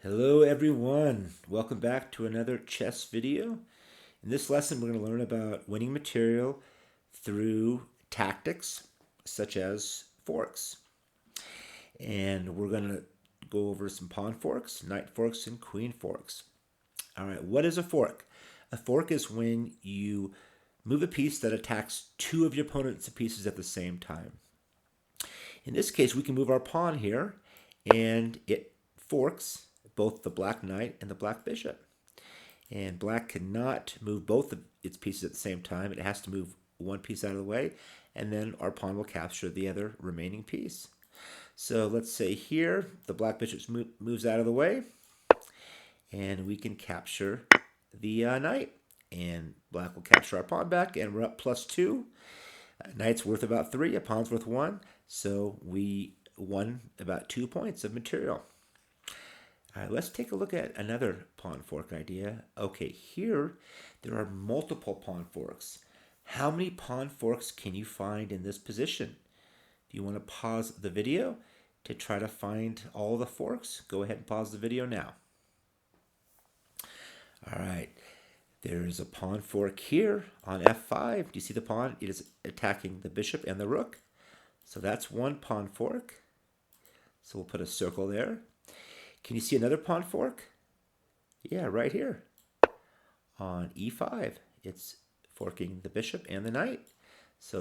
Hello everyone, welcome back to another chess video. In this lesson we're going to learn about winning material through tactics such as forks. And we're going to go over some pawn forks, knight forks, and queen forks. Alright, what is a fork? A fork is when you move a piece that attacks two of your opponent's pieces at the same time. In this case we can move our pawn here and it forks both the black knight and the black bishop. And black cannot move both of its pieces at the same time. It has to move one piece out of the way, and then our pawn will capture the other remaining piece. So let's say here the black bishop moves out of the way, and we can capture the knight. And black will capture our pawn back, and we're up +2. Knight's worth about 3, a pawn's worth 1, so we won about 2 points of material. All right, let's take a look at another pawn fork idea. Okay, here there are multiple pawn forks. How many pawn forks can you find in this position? Do you want to pause the video to try to find all the forks? Go ahead and pause the video now. All right, there's a pawn fork here on f5. Do you see the pawn? It is attacking the bishop and the rook. So that's one pawn fork. So we'll put a circle there. Can you see another pawn fork? Yeah, right here on e5. It's forking the bishop and the knight. So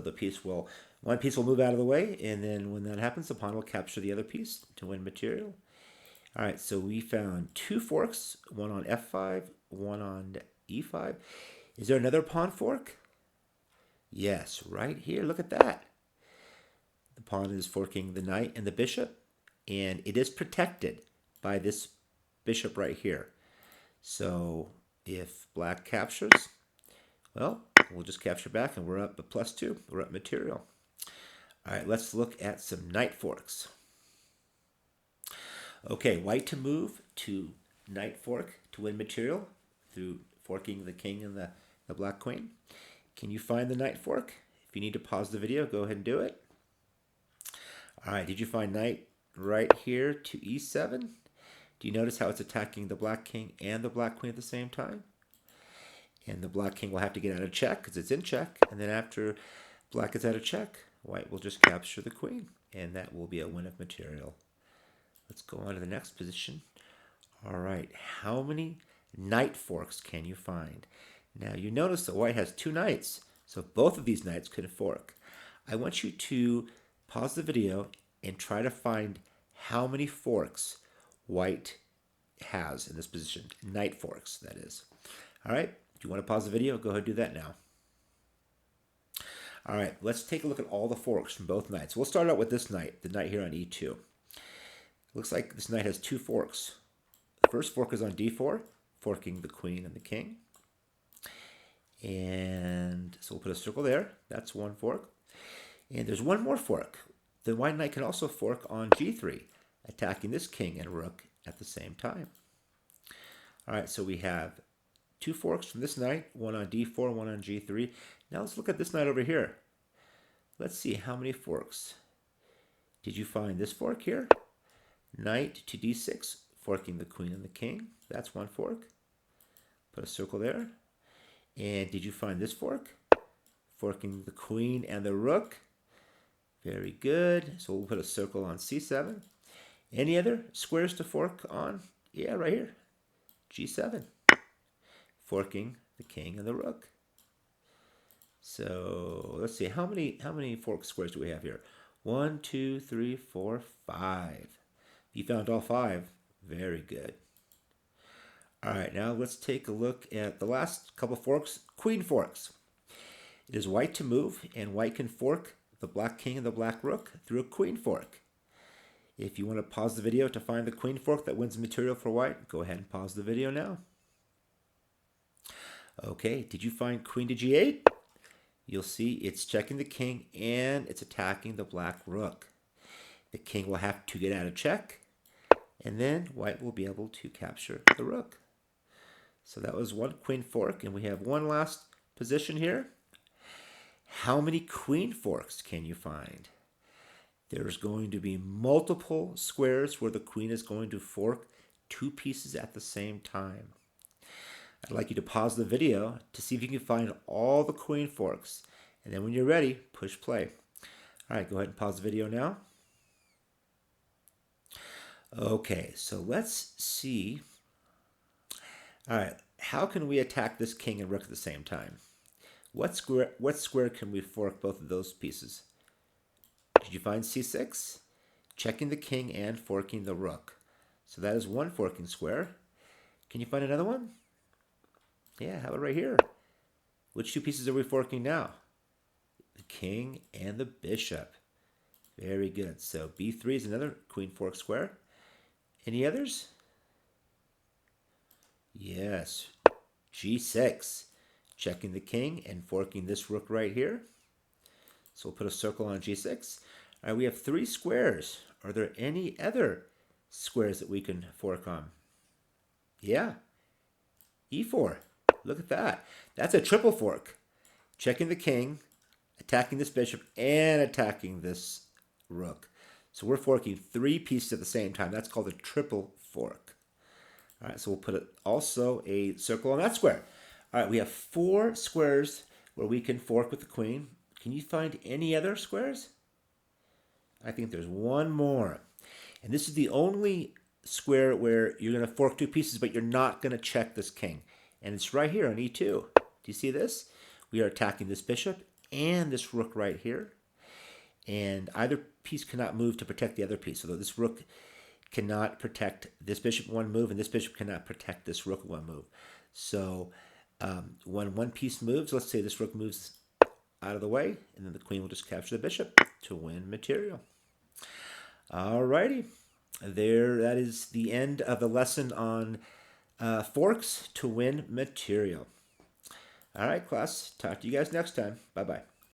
one piece will move out of the way, and then when that happens, the pawn will capture the other piece to win material. All right, so we found 2 forks, one on f5, one on e5. Is there another pawn fork? Yes, right here. Look at that. The pawn is forking the knight and the bishop, and it is protected by this bishop right here. So if black captures, well, we'll just capture back and we're up a +2. We're up material. All right, let's look at some knight forks. Okay, white to move to knight fork to win material through forking the king and the black queen. Can you find the knight fork? If you need to pause the video, go ahead and do it. All right, did you find knight right here to e7? Do you notice how it's attacking the black king and the black queen at the same time? And the black king will have to get out of check because it's in check. And then after black is out of check, white will just capture the queen. And that will be a win of material. Let's go on to the next position. All right, how many knight forks can you find? Now you notice that white has 2 knights, so both of these knights could fork. I want you to pause the video and try to find how many forks white has in this position. Knight forks, that is. All right, if you want to pause the video, go ahead and do that now. All right, let's take a look at all the forks from both knights. We'll start out with this knight, the knight here on e2. Looks like this knight has 2 forks. The first fork is on d4, forking the queen and the king. And so we'll put a circle there. That's one fork. And there's one more fork. The white knight can also fork on g3, attacking this king and rook at the same time. All right, so we have 2 forks from this knight, one on d4, one on g3. Now let's look at this knight over here. Let's see how many forks. Did you find this fork here? Knight to d6, forking the queen and the king. That's one fork. Put a circle there. And did you find this fork? Forking the queen and the rook. Very good. So we'll put a circle on c7. Any other squares to fork on? Yeah, right here. g7. Forking the king and the rook. So let's see, how many fork squares do we have here? 1, 2, 3, 4, 5. You found all 5. Very good. All right, now let's take a look at the last couple forks, queen forks. It is white to move, and white can fork the black king and the black rook through a queen fork. If you want to pause the video to find the queen fork that wins material for white, go ahead and pause the video now. Okay, did you find queen to g8? You'll see it's checking the king and it's attacking the black rook. The king will have to get out of check, and then white will be able to capture the rook. So that was one queen fork, and we have one last position here. How many queen forks can you find? There's going to be multiple squares where the queen is going to fork two pieces at the same time. I'd like you to pause the video to see if you can find all the queen forks. And then when you're ready, push play. All right, go ahead and pause the video now. Okay, so let's see. All right, how can we attack this king and rook at the same time? What square can we fork both of those pieces? Did you find c6? Checking the king and forking the rook. So that is one forking square. Can you find another one? Yeah, how about right here? Which two pieces are we forking now? The king and the bishop. Very good. So b3 is another queen fork square. Any others? Yes. g6. Checking the king and forking this rook right here. So we'll put a circle on g6. All right, we have three squares. Are there any other squares that we can fork on? Yeah. e4. Look at that. That's a triple fork. Checking the king, attacking this bishop, and attacking this rook. So we're forking three pieces at the same time. That's called a triple fork. All right, so we'll put also a circle on that square. All right, we have four squares where we can fork with the queen. Can you find any other squares? I think there's one more. And this is the only square where you're going to fork two pieces, but you're not going to check this king. And it's right here on e2. Do you see this? We are attacking this bishop and this rook right here. And either piece cannot move to protect the other piece. So this rook cannot protect this bishop one move, and this bishop cannot protect this rook one move. So when one piece moves, let's say this rook moves out of the way, and then the queen will just capture the bishop to win material. Alrighty. That is the end of the lesson on forks to win material. All right, class. Talk to you guys next time. Bye-bye.